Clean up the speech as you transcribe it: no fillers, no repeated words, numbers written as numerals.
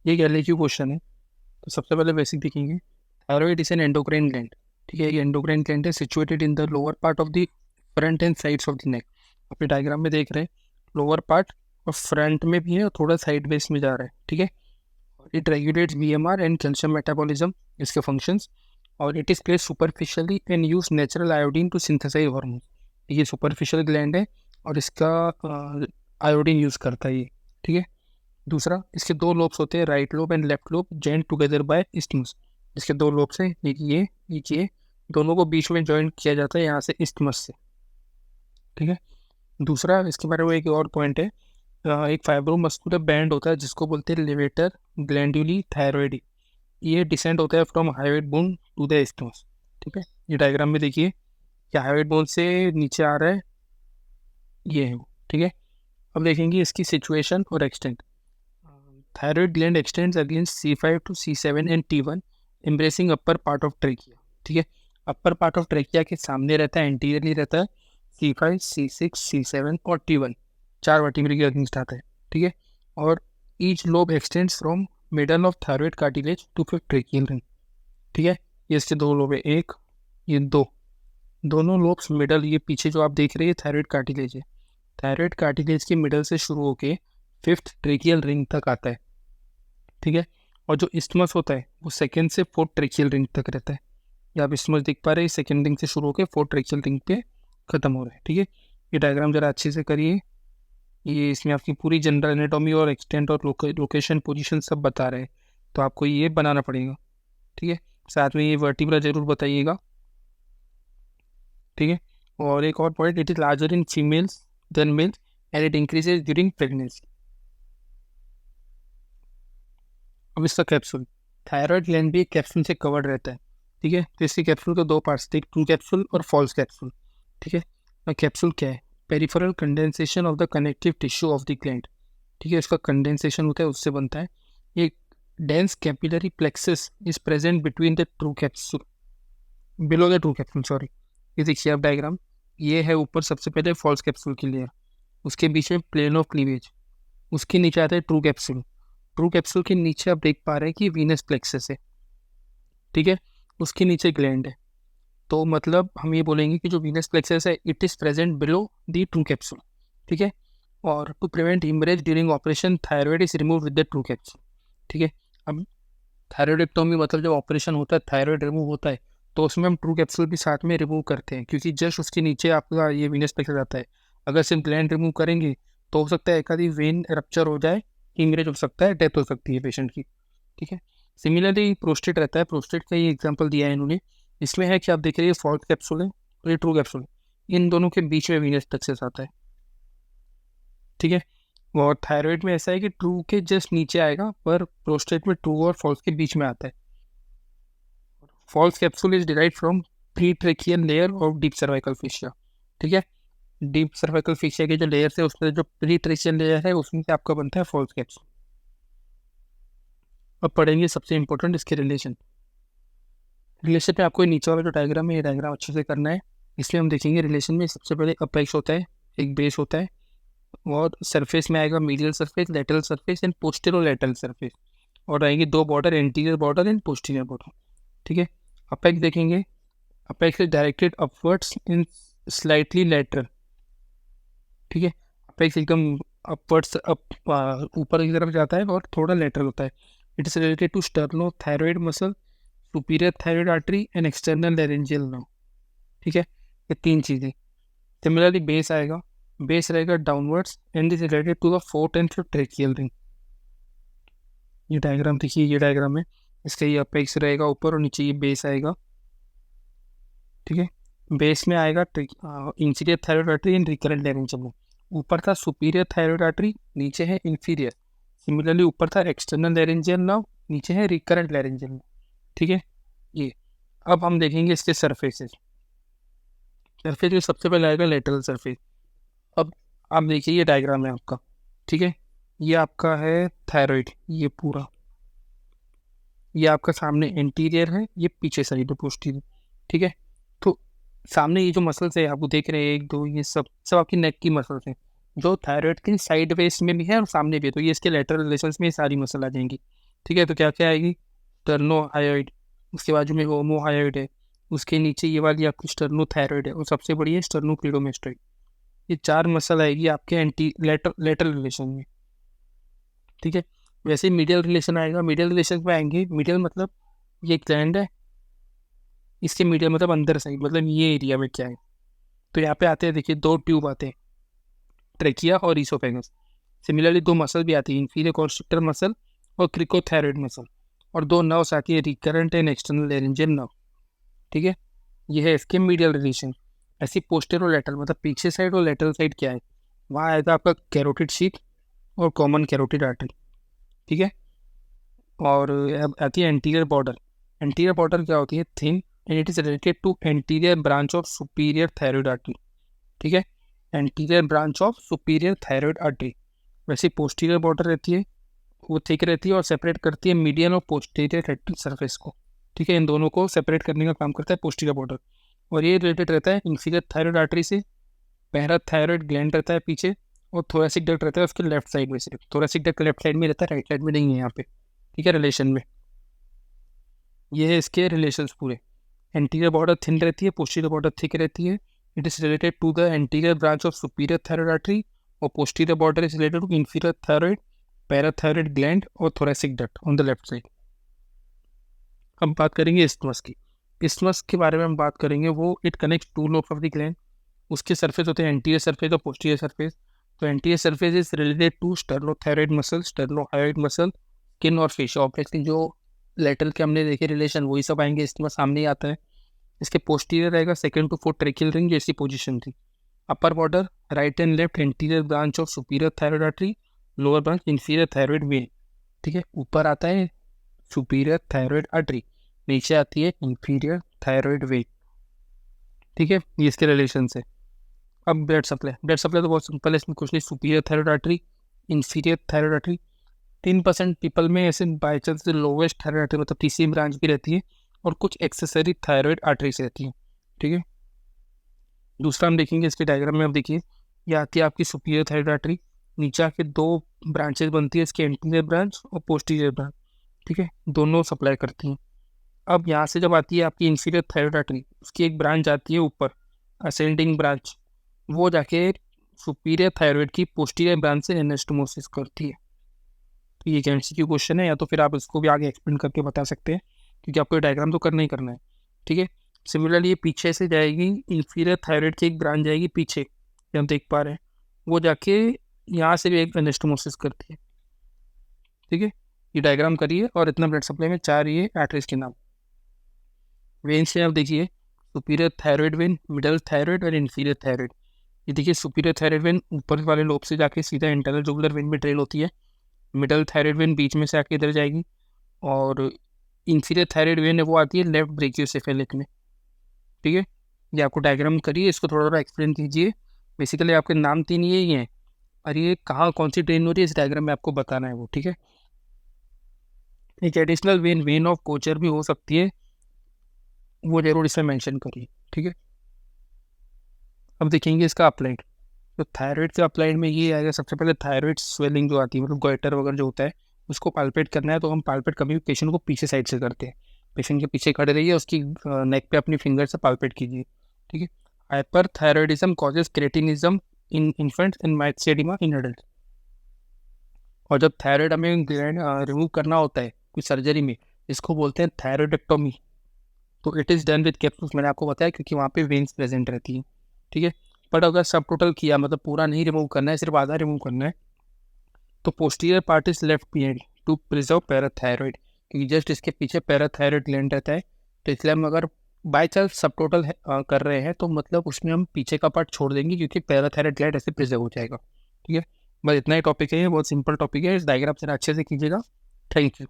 ये क्या Q question है। तो सबसे पहले बेसिक देखेंगे। Thyroid is an endocrine gland. ठीक है, ये एंडोक्राइन ग्लैंड है, situated in the lower part of the front end sides of the neck. अपने डायग्राम में देख रहे हैं, लोअर पार्ट और फ्रंट में भी है और थोड़ा साइड वेस्ट में जा रहा है। ठीक है, it regulates BMR and calcium metabolism, इसके फंक्शंस। और it is place superficially and use natural iodine to synthesise hormone. ये सुपरफिशियल ग्लैंड है और इसका आयोडीन यूज करता है ये। ठीक है, दूसरा, इसके दो लोब्स होते हैं, right lobe and left lobe, joint together by isthmus. इसके दो लोब्स हैं, एक ये दोनों को बीच में जॉइंट किया जाता है यहाँ से, इस्थमस से। ठीक है, दूसरा इसके बारे में एक और पॉइंट है, एक फाइब्रोमस्कुलर बैंड होता है जिसको बोलते हैं लेवेटर ग्लैंडुली थायरॉइडी। ये डिसेंड होता है from hyoid bone to the isthmus. ठीक है, ये डायग्राम में देखिए कि हाइवेट बोन से नीचे आ रहा है, ये है वो। ठीक है, अब देखेंगे इसकी सिचुएशन और extent. Thyroid gland extends against C5 to C7 and T1, embracing upper part of trachea. ठीक है, अपर पार्ट ऑफ ट्रेकिया के सामने रहता है, एंटीरियरली रहता है। C5, C6, C7 और T1 चार वर्टिब्रे के अगेंस्ट आता है। ठीक है, और each lobe extends from middle of thyroid cartilage to fifth tracheal ring. ठीक है, ये इसके दो लोब है, एक ये दो, दोनों लोब्स मिडल, ये पीछे जो आप देख रहे हैं थायराइड कार्टिलेज है, थायराइड कार्टिलेज के मिडल से शुरू होके फिफ्थ ट्रेकियल रिंग तक आता है। ठीक है, और जो इस्टमस होता है वो सेकेंड से फोर्थ ट्रेकियल रिंग तक रहता है। ये आप इस्टमस देख पा रहे हैं, सेकेंड रिंग से शुरू होकर फोर्थ ट्रेकियल रिंग पे खत्म हो रहा है। ठीक है, ये डायग्राम जरा अच्छे से करिए, ये इसमें आपकी पूरी जनरल एनाटॉमी और एक्सटेंट और लोकेशन पोजीशन सब बता रहे हैं, तो आपको ये बनाना पड़ेगा। ठीक है, साथ में ये वर्टिब्रा जरूर बताइएगा। ठीक है, और एक और point, it is larger in females than males and it increases during pregnancy. अब इसका कैप्सूल, थायराइड ग्लैंड भी एक कैप्सूल से कवर्ड रहता है। ठीक है, तो इसके कैप्सूल के दो पार्ट्स थे, ट्रू कैप्सूल और फॉल्स कैप्सूल। ठीक है, और कैप्सूल क्या है, peripheral condensation of the connective tissue of the gland. ठीक है, इसका कंडेंसेशन होता है, उससे बनता है ये। Dense capillary plexus is present between the true capsule, below the true capsule, sorry. ये देखिए आप डायग्राम, ये है ऊपर सबसे पहले फॉल्स कैप्सूल की लेयर, उसके बीच में प्लेन ऑफ क्लीवेज, उसके नीचे आता है ट्रू कैप्सूल। ट्रू कैप्सूल के नीचे आप देख पा रहे हैं कि वीनस प्लेक्सस है। ठीक है, उसके नीचे ग्लैंड है, तो मतलब हम ये बोलेंगे कि जो वीनस प्लेक्सस है it is present below the true capsule. ठीक है, और to prevent haemorrhage during operation thyroid is remove with the true capsule. ठीक है, अब थायराइडेक्टोमी मतलब जब ऑपरेशन होता है थायराइड रिमूव होता है, तो उसमें हम ट्रू कैप्सूल भी साथ में रिमूव करते हैं, क्योंकि जस्ट उसके नीचे आपका ये वीनस प्लेक्सस आता है। अगर सिर्फ ग्लैंड रिमूव करेंगे तो हो सकता है एक आधी वेन रप्चर हो जाए, हिमरेज हो सकता है, डेथ हो सकती है पेशेंट की। ठीक है, सिमिलरली प्रोस्टेट रहता है, प्रोस्टेट का ही एग्जांपल दिया है इन्होंने। इसमें है कि आप देख रहे हैं फॉल्स कैप्सूल है और ये ट्रू कैप्सूल है, इन दोनों के बीच में वीनस प्लेक्सस आता है। ठीक है, और थायराइड में ऐसा है कि ट्रू के जस्ट नीचे आएगा, पर प्रोस्टेट में ट्रू और फॉल्स के बीच में आता है। False capsule is derived from pre tracheal layer of deep cervical fascia. ठीक है, डीप सर्वाइकल फेशिया के जो लेयर है उसमें जो प्री ट्रेकियल लेयर है उसमें से आपका बनता है फॉल्स कैप्सूल। अब पढ़ेंगे सबसे इंपॉर्टेंट इसके रिलेशन। रिलेशन में आपको नीचे वाला जो डायग्राम है ये डायग्राम अच्छे से करना है, इसलिए हम देखेंगे रिलेशन में सबसे पहले अपेक्स होता है, एक बेस होता है, और सरफेस में आएगा medial surface, lateral surface and posterior lateral surface, और आएंगे दो border, anterior border and posterior border. ठीक है, अपेक्स देखेंगे, apex is directed upwards in slightly lateral. ठीक है, अपेक्स एकदम अपवर्ड्स ऊपर की तरफ जाता है और थोड़ा लेटरल होता है। It is related to sterno thyroid muscle, superior thyroid artery and external laryngeal nerve. ठीक है, ये तीन चीज़ें। सिमिलरली बेस आएगा, बेस रहेगा downwards and is related to the fourth and fifth tracheal ring. ये डायग्राम देखिए, ये डायग्राम है, इसका ये अपेक्स रहेगा ऊपर और नीचे ये बेस आएगा। ठीक है, बेस में आएगा inferior thyroid artery and recurrent laryngeal nerve. ऊपर था सुपीरियर थायराइड आर्टरी, नीचे है इंफीरियर। सिमिलरली ऊपर था एक्सटर्नल लेरेंजियल नर्व, नीचे है रिकरेंट लेरेंजियल नर्व। ठीक है, ये अब हम देखेंगे इसके सरफेसेस। सरफेस में सबसे पहले आएगा लेटरल सरफेस। अब आप देखिए ये डायग्राम है आपका। ठीक है, ये आपका है थायराइड, ये पूरा, ये आपका सामने एंटीरियर है, ये पीछे साइड है पोस्टीरियर। ठीक है, तो सामने ये जो मसल्स है आपको देख रहे हैं, एक दो, ये सब सब आपकी नेक की मसल्स हैं, जो थायराइड के साइड वेस्ट में भी है और सामने भी है, तो ये इसके लेटरल रिलेशंस में ये सारी मसल आ जाएंगी। ठीक है, तो क्या क्या आएगी, स्टर्नोहायोइड, उसके बाजू में होमोहायोइड है, उसके नीचे ये वाली आपकी स्टर्नोथायरॉइड है, और सबसे बड़ी है स्टर्नोक्लीडोमेस्टोइड। ये 4 मसल आएगी आपके एंटी लेटरल रिलेशन में। ठीक है, वैसे मीडियल रिलेशन आएगा, मीडियल रिलेशन में आएंगे, मीडियल मतलब ये ग्लैंड है, इसके मीडियल मतलब अंदर साइड, मतलब ये एरिया में क्या है। तो यहाँ पे आते हैं, देखिए 2 ट्यूब आते हैं, ट्रेकिया और ईसोफेगस। सिमिलरली 2 मसल भी आती है, इंफीरियर कॉन्स्ट्रिक्टर मसल और क्रिकोथायरॉइड मसल, और 2 नर्व्स आती है, recurrent and external laryngeal nerve. ठीक है, ये है इसके मीडियल रिलेशन। ऐसी पोस्टेरो लेटरल मतलब पीछे साइड और लेटरल साइड क्या है, वहाँ आएगा आपका कैरोटिड शीथ और कॉमन कैरोटिड आर्टरी। ठीक है, और अब आती है एंटीरियर बॉर्डर। एंटीरियर बॉर्डर क्या होती है, thin and it is related to anterior branch of superior thyroid artery. ठीक है, anterior branch of superior thyroid artery. वैसे पोस्टीरियर बॉर्डर रहती है, वो थिक रहती है और सेपरेट करती है मीडियन और पोस्टीरियर रेक्टल सरफेस को। ठीक है, इन दोनों को सेपरेट करने का काम करता है पोस्टीरियर बॉर्डर, और ये रिलेटेड रहता है इंफीरियर थायरॉइड आर्टरी से। पैराथायरॉइड ग्लैंड रहता है पीछे, और थोरेसिक डक्ट रहता है उसके लेफ्ट साइड में, सिर्फ थोरेसिक डक्ट लेफ्ट साइड में रहता है, राइट साइड में नहीं है यहाँ पे। ठीक है, रिलेशन में ये है इसके रिलेशंस पूरे। एंटीरियर बॉर्डर थिन रहती है, पोस्टीरियर बॉर्डर थिक रहती है। It is related to the anterior branch of superior thyroid artery, और posterior border is related to inferior thyroid, parathyroid gland और thoracic duct on the left side. हम बात करेंगे isthmus की। इस्थमस के बारे में हम बात करेंगे, वो it connect 2 lobes of the gland. उसके सरफेस होते हैं एंटीरियर सरफेस और पोस्टीरियर सरफेस। तो anterior surface is related to sternothyroid muscle, sternohyoid muscle, skin और फेशियल। ऑब्वियसली जो लेटरल के हमने देखे रिलेशन वही सब आएंगे, इस्थमस सामने ही आता है। इसके पोस्टीरियर रहेगा 2nd to 4th tracheal ring, जैसी पोजीशन थी। Upper border right and left anterior branch of superior thyroid artery, lower branch inferior thyroid when. ठीक है, ऊपर आता है सुपीरियर थायरॉइड आर्टरी, नीचे आती है इंफीरियर थायरॉइड वेन। ठीक है, ये इसके रिलेशन है। अब ब्लड सप्लाई, ब्लड सप्लाई तो बहुत सिंपल है, इसमें कुछ नहीं, superior thyroid artery, inferior thyroid artery. 3% people में ऐसे by chance lowest thyroid artery मतलब तीसरी ब्रांच भी रहती है, और कुछ एक्सेसरी थायरॉइड आर्टरीज रहती है। ठीक है, दूसरा हम देखेंगे इसके डायग्राम में। अब देखिए, ये आती है आपकी सुपीरियर थायरॉइड आर्टरी, नीचे आके 2 ब्रांचेस बनती है इसकी, एंटीरियर ब्रांच और पोस्टीरियर ब्रांच। ठीक है, दोनों सप्लाई करती हैं। अब यहाँ से जब आती है आपकी इंफीरियर थायरॉइड आर्टरी, उसकी एक ब्रांच आती है ऊपर, असेंडिंग ब्रांच, वो जाके सुपीरियर थायरॉइड की पोस्टीरियर ब्रांच से एनास्टोमोसिस करती है। तो ये एमसीक्यू क्वेश्चन है, या तो फिर आप इसको भी आगे एक्सप्लेन करके बता सकते हैं, क्योंकि आपको डायग्राम तो करना ही करना है। ठीक है, सिमिलरली ये पीछे से जाएगी, इंफीरियर थायरॉइड की एक ब्रांच जाएगी पीछे, जो हम देख पा रहे हैं, वो जाके यहाँ से भी एक एनास्टोमोसिस करती है। ठीक है, ये डायग्राम करिए, और इतना ब्लड सप्लाई में 4 ये आर्टरीज के नाम। वेन से आप देखिए, superior thyroid when, middle thyroid और इंफीरियर थायरॉइड। ये देखिए, सुपीरियर थायरॉइड वेन ऊपर वाले लोब से जाके सीधा इंटरनल जुगुलर वेन में ट्रेल होती है, मिडल थायरॉइड वेन बीच में से आके इधर जाएगी, और इंफीरियर थायरॉइड वेन है वो आती है लेफ्ट ब्रेकियोसेफेलिक में। ठीक है, ये आपको डायग्राम करिए, इसको थोड़ा थोड़ा एक्सप्लेन कीजिए। बेसिकली आपके नाम 3 यही हैं, और ये कहाँ कौन सी ट्रेन हो रही है इस डायग्राम में आपको बताना है वो। ठीक है, एक additional vein, vein of Kocher भी हो सकती है, वो जरूर इसमें मेंशन करिए। ठीक है, अब देखेंगे इसका अप्लाइड। तो थायराइड के अप्लाइड में ये आएगा, सबसे पहले थायराइड स्वेलिंग जो आती है, मतलब गोइटर वगैरह जो होता है, उसको पाल्पेट करना है, तो हम पाल्पेट कभी भी पेशेंट को पीछे साइड से करते हैं। पेशेंट के पीछे खड़े रहिए, उसकी नेक पे अपनी फिंगर से पाल्पेट कीजिए। ठीक है, hyperthyroidism causes cretinism in infants and myxoedema in adult. और जब थायराइड हमें ग्लैंड रिमूव करना होता है कुछ सर्जरी में, इसको बोलते हैं थायराइडेक्टोमी। तो it is done with capsules, मैंने आपको बताया, क्योंकि वहाँ पे वेन्स प्रेजेंट रहती हैं। ठीक है, बट अगर सब टोटल किया, मतलब पूरा नहीं रिमूव करना है, सिर्फ आधा रिमूव करना है, तो posterior part is left behind to preserve parathyroid, क्योंकि जस्ट इसके पीछे पैराथायरॉइड ग्लैंड रहता है। तो इसलिए हम अगर बाई चांस सब टोटल कर रहे हैं, तो मतलब उसमें हम पीछे का पार्ट छोड़ देंगे, क्योंकि पैराथायरॉइड ग्लैंड ऐसे प्रिजर्व हो जाएगा। ठीक है, बस इतना ही टॉपिक है, बहुत सिंपल टॉपिक है, इस डायग्राम से अच्छे से कीजिएगा। Thank you.